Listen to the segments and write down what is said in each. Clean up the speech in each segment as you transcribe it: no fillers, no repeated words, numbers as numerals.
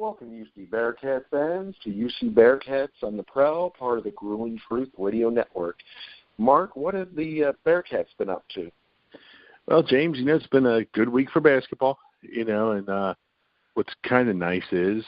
Welcome, UC Bearcats fans, to UC Bearcats on the Prowl, part of the Grueling Truth Radio Network. Mark, what have the Bearcats been up to? Well, James, it's been a good week for basketball, and what's kind of nice is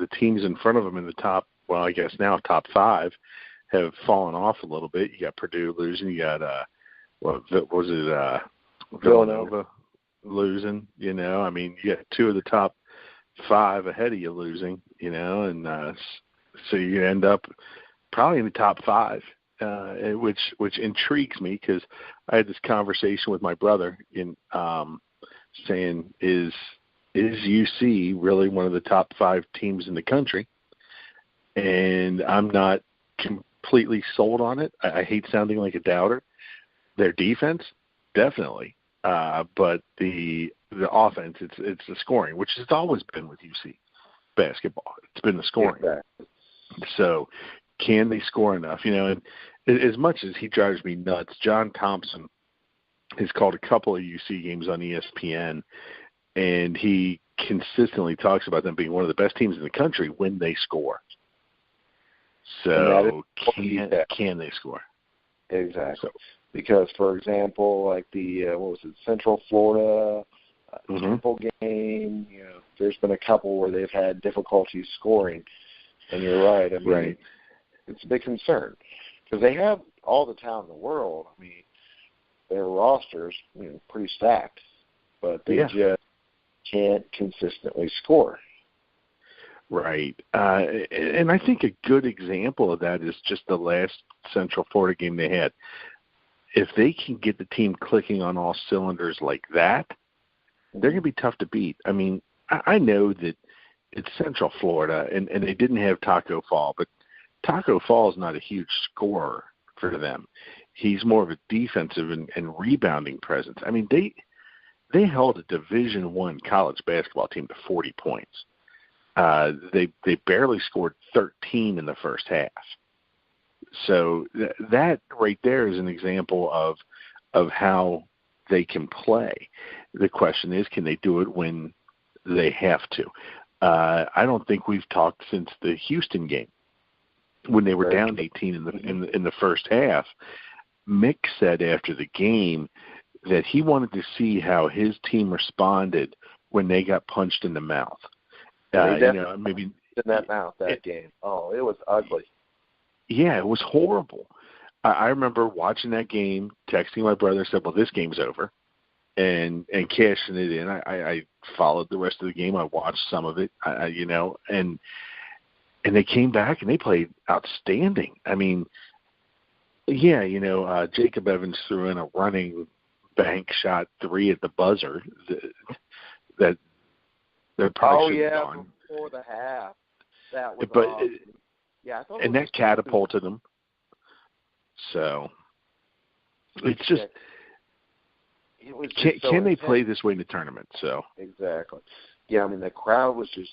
the teams in front of them in the top, well, I guess now top five, have fallen off a little bit. You got Purdue losing. You got, Villanova losing, you got two of the top five ahead of you losing, and so you end up probably in the top five, which intrigues me because I had this conversation with my brother in saying, is UC really one of the top five teams in the country? And I'm not completely sold on it. I hate sounding like a doubter. Their defense, definitely. But the offense, it's the scoring, which has always been with UC basketball. It's been the scoring. Exactly. So can they score enough? And as much as he drives me nuts, John Thompson has called a couple of UC games on ESPN, and he consistently talks about them being one of the best teams in the country when they score. So can they score? Exactly. Because, for example, like the Central Florida Temple game, there's been a couple where they've had difficulty scoring, and you're right. I mean, it's a big concern because they have all the talent in the world. I mean, their roster's pretty stacked, but they just can't consistently score. Right. And I think a good example of that is just the last Central Florida game they had. If they can get the team clicking on all cylinders like that, they're going to be tough to beat. I mean, I know that it's Central Florida, and they didn't have Taco Fall, but Taco Fall is not a huge scorer for them. He's more of a defensive and rebounding presence. I mean, they held a Division I college basketball team to 40 points. They barely scored 13 in the first half. So that right there is an example of how they can play. The question is, can they do it when they have to? I don't think we've talked since the Houston game when they were down 18 in the first half. Mick said after the game that he wanted to see how his team responded when they got punched in the mouth. Maybe in that mouth game. Oh, it was ugly. Yeah, it was horrible. I remember watching that game, texting my brother, said, well, this game's over, and cashing it in. I followed the rest of the game. I watched some of it, and they came back and they played outstanding. I mean, Jacob Evans threw in a running bank shot 3 at the buzzer that probably should have gone. Before the half. That was awesome. I thought that catapulted them. So it's just can they play this way in the tournament? So exactly. Yeah, I mean the crowd was just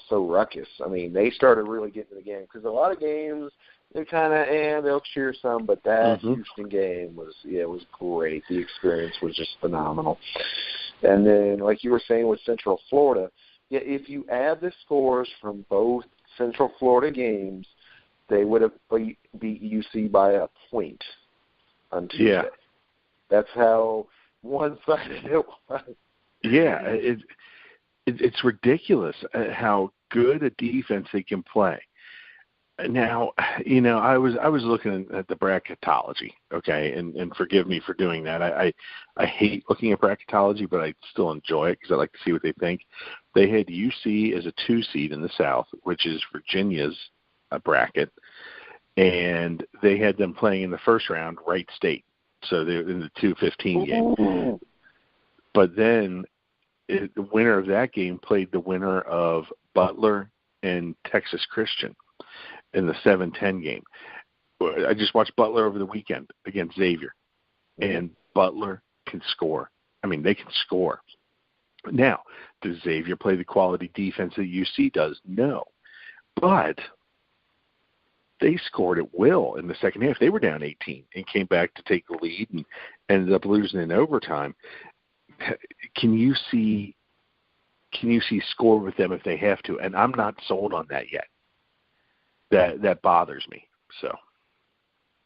so ruckus. I mean they started really getting the game because a lot of games they kind of they'll cheer some, but that Houston game was it was great. The experience was just phenomenal. And then like you were saying with Central Florida, if you add the scores from both Central Florida games, they would have beat UC by a point on Tuesday. Yeah. That's how one-sided it was. Yeah, it's ridiculous how good a defense they can play. Now, I was looking at the bracketology, okay, and forgive me for doing that. I hate looking at bracketology, but I still enjoy it because I like to see what they think. They had UC as a 2 seed in the South, which is Virginia's bracket, and they had them playing in the first round Wright State, so they're in the 2-15 game. But then the winner of that game played the winner of Butler and Texas Christian in the 7-10 game. I just watched Butler over the weekend against Xavier, and Butler can score. I mean, they can score. Now, does Xavier play the quality defense that UC does? No. But they scored at will in the second half. They were down 18 and came back to take the lead and ended up losing in overtime. Can you see can UC score with them if they have to? And I'm not sold on that yet. That bothers me. So.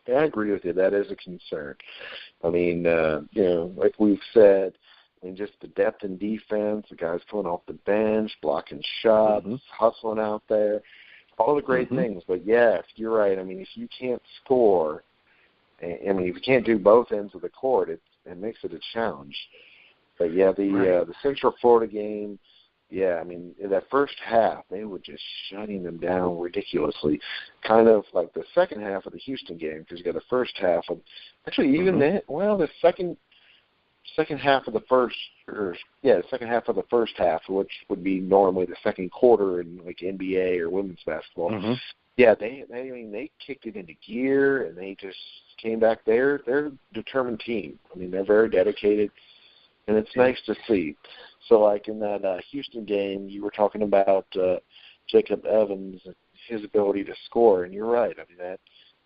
Yeah, I agree with you. That is a concern. I mean, like we've said, I mean, just the depth in defense, the guys coming off the bench, blocking shots, hustling out there, all the great things. But, yeah, you're right. I mean, if you can't score, I mean, if you can't do both ends of the court, it makes it a challenge. But, yeah, the Central Florida game, yeah, I mean, in that first half, they were just shutting them down ridiculously. Kind of like the second half of the Houston game, because you got the first half of – actually, even the second half of the first – the second half of the first half, which would be normally the second quarter in, like, NBA or women's basketball. Yeah, they kicked it into gear, and they just came back there. They're a determined team. I mean, they're very dedicated, and it's nice to see. So, like in that Houston game, you were talking about Jacob Evans, his ability to score, and you're right. I mean,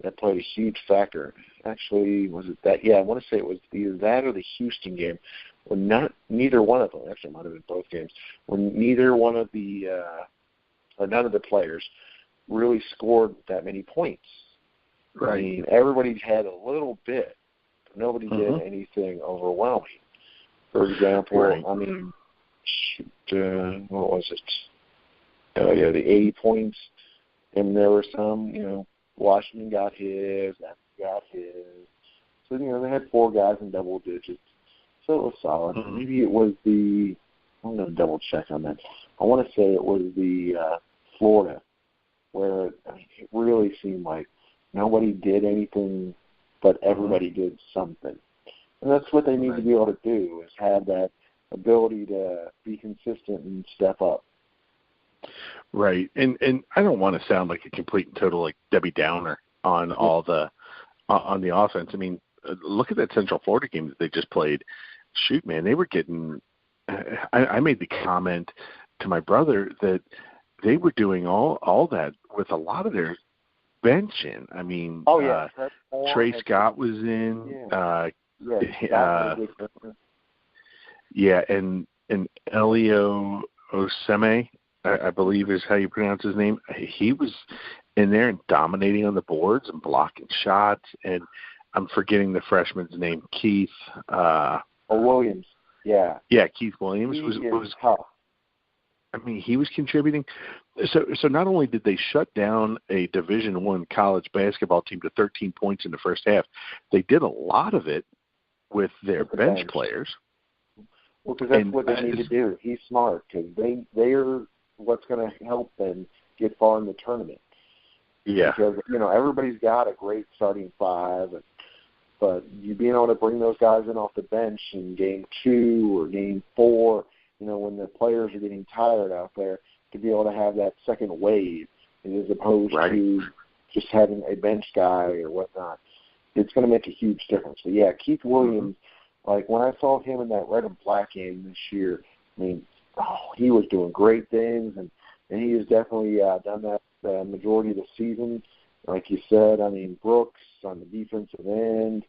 that played a huge factor. Actually, was it that? Yeah, I want to say it was either that or the Houston game, when neither one of them, actually it might have been both games, when neither one of the or none of the players really scored that many points. Right. I mean, everybody had a little bit, but nobody did anything overwhelming. For example, I mean, what was it? The 80 points, and there were some, Washington got his, Africa got his. So, they had 4 guys in double digits. So it was solid. Maybe it was I'm going to double check on that. I want to say it was the Florida, where it really seemed like nobody did anything, but everybody did something. And that's what they need to be able to do, is have that ability to be consistent and step up. Right. And I don't want to sound like a complete and total like Debbie Downer on all on the offense. I mean, look at that Central Florida game that they just played. Shoot, man, they were getting I made the comment to my brother that they were doing all that with a lot of their bench in. I mean, Trey Scott was in. And Elio Oseme, I believe is how you pronounce his name. He was in there and dominating on the boards and blocking shots. And I'm forgetting the freshman's name, Keith. Williams. Yeah. Yeah, Keith Williams was tough. I mean, he was contributing. So not only did they shut down a Division I college basketball team to 13 points in the first half, they did a lot of it with their bench players. Well, because that's what they need to do. He's smart, because they are what's going to help them get far in the tournament. Yeah. Because, everybody's got a great starting 5, but you being able to bring those guys in off the bench in game 2 or game 4, when the players are getting tired out there, to be able to have that second wave, as opposed to just having a bench guy or whatnot. It's going to make a huge difference. So, yeah, Keith Williams, like when I saw him in that red and black game this year, I mean, he was doing great things, and he has definitely done that the majority of the season. Like you said, I mean, Brooks on the defensive end.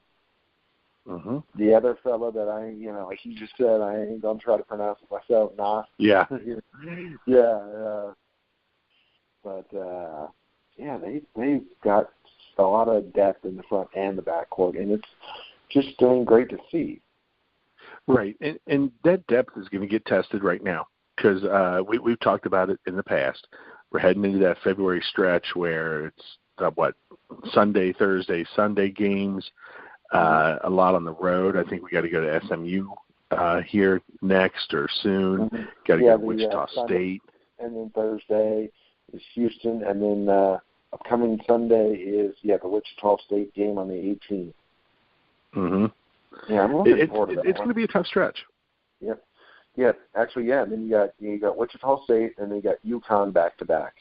The other fella that like you just said, I ain't going to try to pronounce it myself, Nas. Yeah. They've got a lot of depth in the front and the backcourt, and it's just doing great to see. Right, and that depth is going to get tested right now, because we've talked about it in the past. We're heading into that February stretch where it's Sunday, Thursday, Sunday games, a lot on the road. I think we got to go to SMU here next or soon. Got to go to Wichita State. And then Thursday is Houston, and then upcoming Sunday is the Wichita State game on the 18th. Yeah, I'm looking forward to that. It's going to be a tough stretch. Yep. Yeah, actually, yeah. And then you got Wichita State, and then you got UConn back to back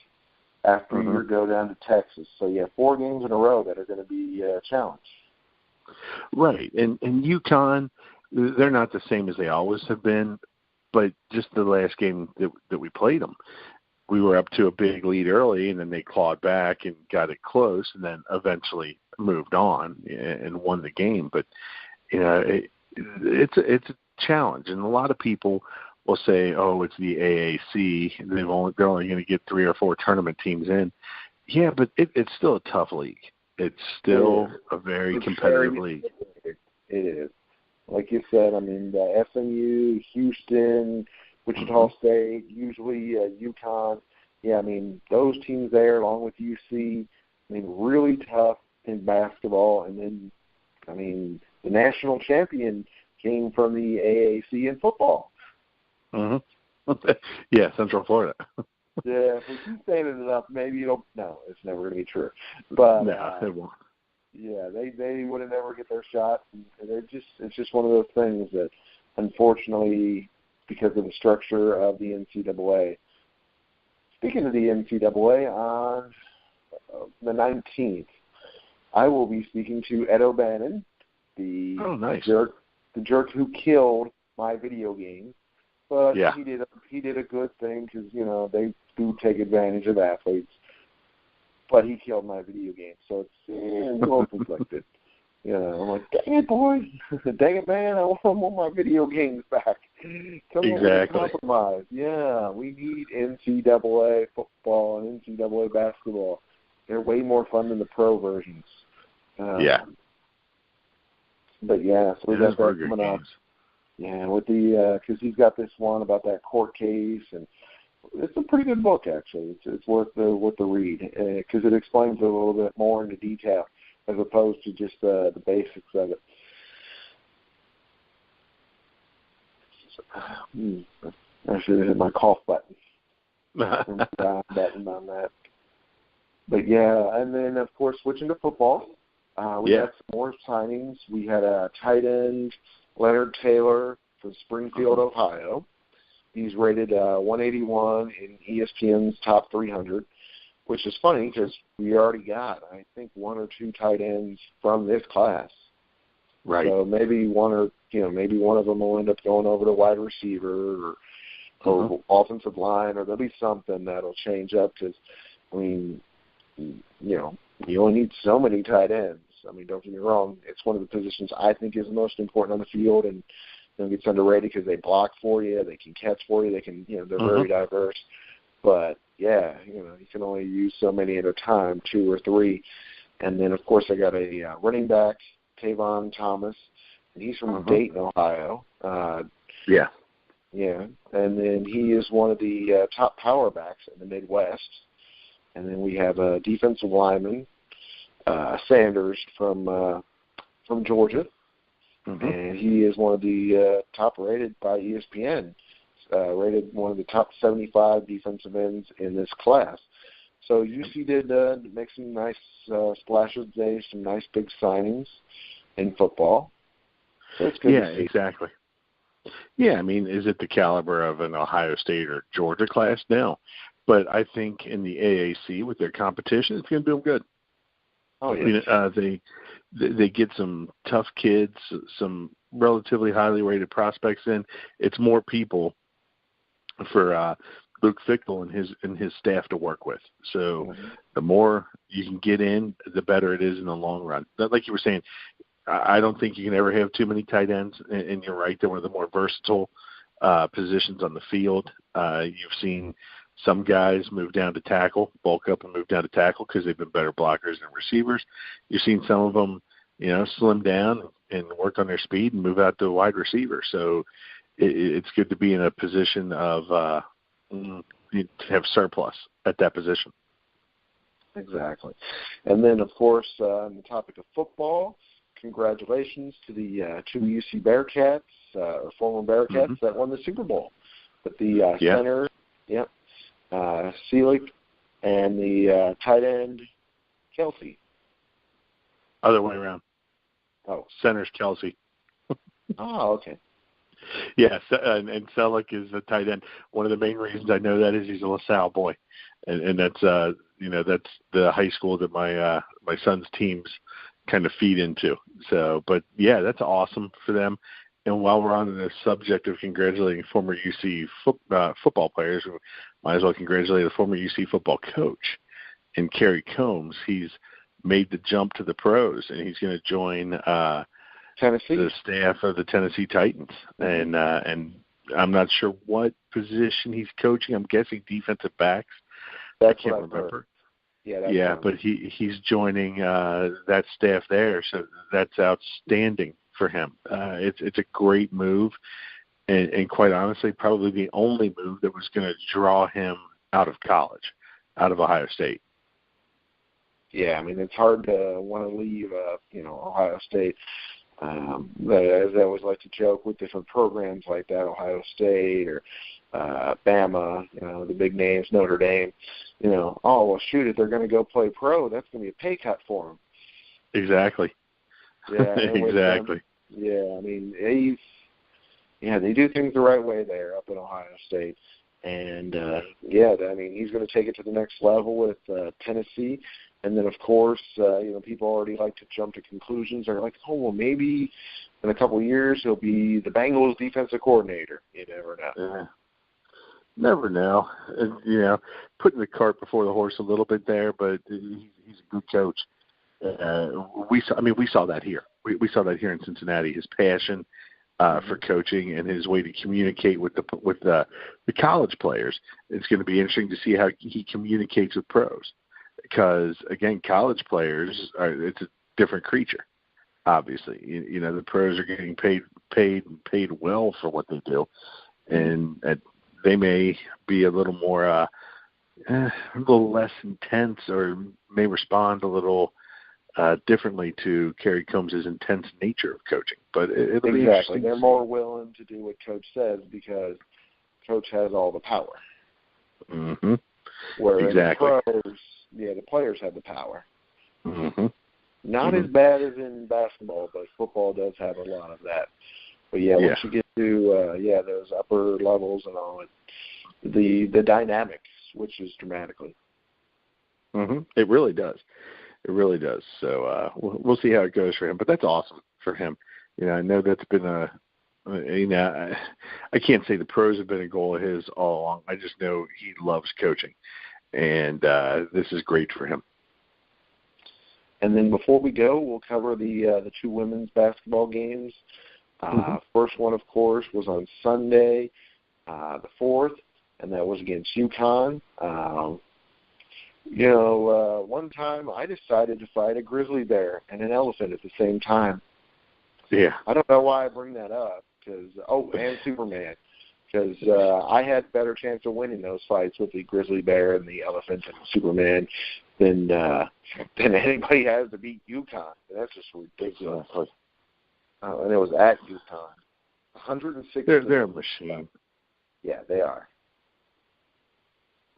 after you go down to Texas. So 4 games in a row that are going to be a challenge. Right, and UConn, they're not the same as they always have been, but just the last game that we played them, we were up to a big lead early, and then they clawed back and got it close, and then eventually moved on and won the game. But it's a challenge, and a lot of people will say, oh, it's the AAC. They're only going to get 3 or 4 tournament teams in. Yeah, but it's still a tough league. It's still a very competitive league. It is. Like you said, I mean, the SMU, Houston, Wichita State, usually UConn. Yeah, I mean, those teams there, along with UC, I mean, really tough in basketball. And then, I mean, the national champion came from the AAC in football. Yeah, Central Florida. Yeah, if we keep saying it enough, maybe it'll. No, it's never going to be true. But no, it won't. Yeah, they would have never get their shot. It's just one of those things that, unfortunately, because of the structure of the NCAA. Speaking of the NCAA, on the 19th, I will be speaking to Ed O'Bannon, the jerk who killed my video game. But he did a good thing because, you know, they do take advantage of athletes. But he killed my video game, so it's a little conflicted. You know, I'm like, dang it, boy. Dang it, man, I want my video games back. Exactly. Compromise. Yeah, we need NCAA football and NCAA basketball. They're way more fun than the pro versions. But, yeah, so we got that coming up. Yeah, with the because he's got this one about that court case, and it's a pretty good book, actually. It's worth the read because it explains it a little bit more into detail as opposed to just the basics of it. I should have hit my cough button. Button on that. But yeah, and then of course switching to football, we had some more signings. We had a tight end, Leonard Taylor from Springfield, Ohio. He's rated 181 in ESPN's top 300, which is funny because we already got, I think, 1 or 2 tight ends from this class. Right. So maybe one of them will end up going over to wide receiver or offensive line, or there'll be something that'll change up because, I mean, you know, you only need so many tight ends. I mean, don't get me wrong. It's one of the positions I think is most important on the field, and it gets underrated because they block for you, they can catch for you, they can, you know, they're very diverse. But yeah, you know, you can only use so many at a time, 2 or 3. And then of course I got a running back, Tavon Thomas, and he's from Dayton, Ohio. Yeah, and then he is one of the top power backs in the Midwest. And then we have a defensive lineman, Sanders from Georgia. And he is one of the top rated by ESPN, rated one of the top 75 defensive ends in this class. So UC did make some nice splashes today, some nice big signings in football. So it's good to see. Exactly. Yeah, I mean, is it the caliber of an Ohio State or Georgia class? No. But I think in the AAC with their competition, it's going to do them good. Oh, yeah. I mean, they get some tough kids, some relatively highly rated prospects in. It's more people for Luke Fickle and his staff to work with. So the more you can get in, the better it is in the long run. Like you were saying, I don't think you can ever have too many tight ends, and you're right, they're one of the more versatile positions on the field. You've seen some guys move down to tackle, bulk up and move down to tackle because they've been better blockers than receivers. You've seen some of them, you know, slim down and work on their speed and move out to a wide receiver. So it's good to be in a position of to have surplus at that position. Exactly. And then, of course, on the topic of football, congratulations to the 2 UC Bearcats, or former Bearcats, that won the Super Bowl. But the center, Seelig, and the tight end, Kelsey. Other way around. Oh. Center's Kelsey. Oh, okay. Yes, and Seelig is the tight end. One of the main reasons I know that is he's a LaSalle boy, and that's that's the high school that my son's teams kind of feed into. So, but yeah, that's awesome for them. And while we're on the subject of congratulating former UC football players, we might as well congratulate the former UC football coach, and Kerry Combs. He's made the jump to the pros, and he's going to join Tennessee, the staff of the Tennessee Titans. And I'm not sure what position he's coaching. I'm guessing defensive backs. I can't remember. Yeah, but he's joining that staff there, so that's outstanding for him. It's a great move, and quite honestly, probably the only move that was going to draw him out of college, out of Ohio State. Yeah, I mean, it's hard to want to leave, Ohio State. As I always like to joke with different programs like that, Ohio State or Bama, the big names, Notre Dame, oh, well, shoot, if they're going to go play pro, that's going to be a pay cut for them. Exactly. Yeah, exactly. I mean, they do things the right way there up in Ohio State. And, I mean, he's going to take it to the next level with Tennessee. And then, of course, people already like to jump to conclusions. They're like, oh, well, maybe in a couple of years he'll be the Bengals defensive coordinator. You never know. Yeah. Never know. Putting the cart before the horse a little bit there, but he's a good coach. We saw that here. We saw that here in Cincinnati. His passion for coaching and his way to communicate with the college players. It's going to be interesting to see how he communicates with pros. Because, again, college players it's a different creature, obviously. The pros are getting paid well for what they do. And they may be a little more, a little less intense, or may respond a little differently to Kerry Combs' intense nature of coaching. But it'll be interesting. They're more willing to do what Coach says because Coach has all the power. Mm-hmm. Whereas exactly. the players have the power. Mm-hmm. Not as bad as in basketball, but football does have a lot of that. But once you get to those upper levels and all, the dynamic switches dramatically. Mm-hmm. It really does. It really does. So we'll see how it goes for him. But that's awesome for him. I know that's been I can't say the pros have been a goal of his all along. I just know he loves coaching, and this is great for him. And then before we go, we'll cover the two women's basketball games. First one, of course, was on Sunday, the 4th, and that was against UConn. One time I decided to fight a grizzly bear and an elephant at the same time. Yeah. I don't know why I bring that up, and Superman, because I had a better chance of winning those fights with the grizzly bear and the elephant and Superman than anybody has to beat UConn. That's just ridiculous. And it was at UConn. 106. They're a machine. Yeah, they are.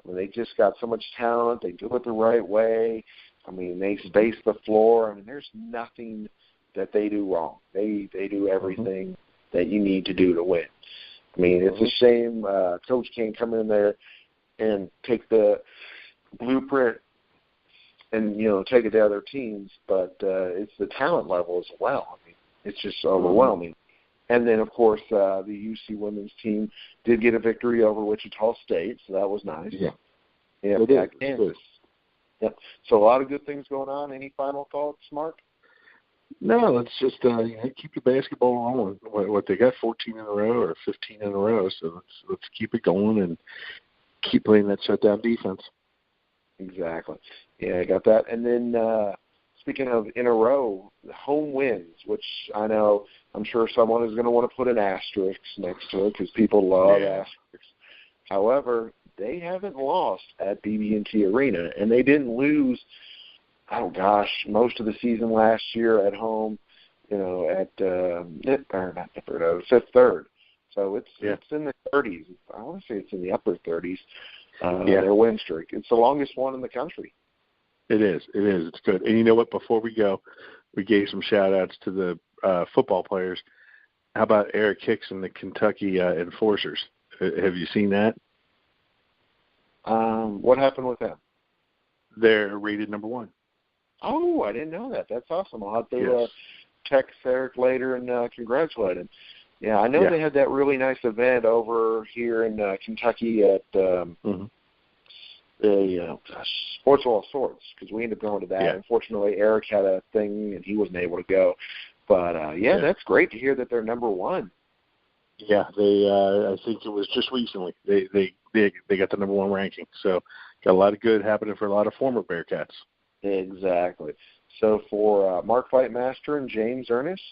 I mean, they just got so much talent. They do it the right way. I mean, they space the floor. I mean, there's nothing that they do wrong. They do everything that you need to do to win. I mean, it's a shame Coach can't come in there and take the blueprint and, take it to other teams, but it's the talent level as well. I mean, it's just overwhelming. And then, of course, the UC women's team did get a victory over Wichita State, so that was nice. Yeah, Kansas. Yep. So a lot of good things going on. Any final thoughts, Mark? No, let's just keep the basketball rolling. What they got, 14 in a row or 15 in a row. So let's keep it going and keep playing that shutdown defense. Exactly. Yeah, I got that. And then speaking of in a row, the home wins, which I'm sure someone is going to want to put an asterisk next to it because people love asterisks. However, they haven't lost at BB&T Arena, and they didn't lose most of the season last year at home, at Fifth Third. So it's in the 30s. I want to say it's in the upper 30s, their win streak. It's the longest one in the country. It is. It's good. And you know what? Before we go, we gave some shout-outs to the football players. How about Eric Hicks and the Kentucky Enforcers? Have you seen that? What happened with them? They're rated number 1. Oh, I didn't know that. That's awesome. I'll have to text Eric later and congratulate him. Yeah, I know they had that really nice event over here in Kentucky at Sports of All Sorts, because we ended up going to that. Unfortunately, Eric had a thing and he wasn't able to go. But, that's great to hear that they're number 1. Yeah, they. I think it was just recently they got the number 1 ranking. So got a lot of good happening for a lot of former Bearcats. Exactly. So for Mark Fightmaster and James Ernest,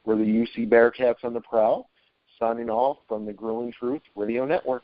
we're the UC Bearcats on the Prowl, signing off from the Grueling Truth Radio Network.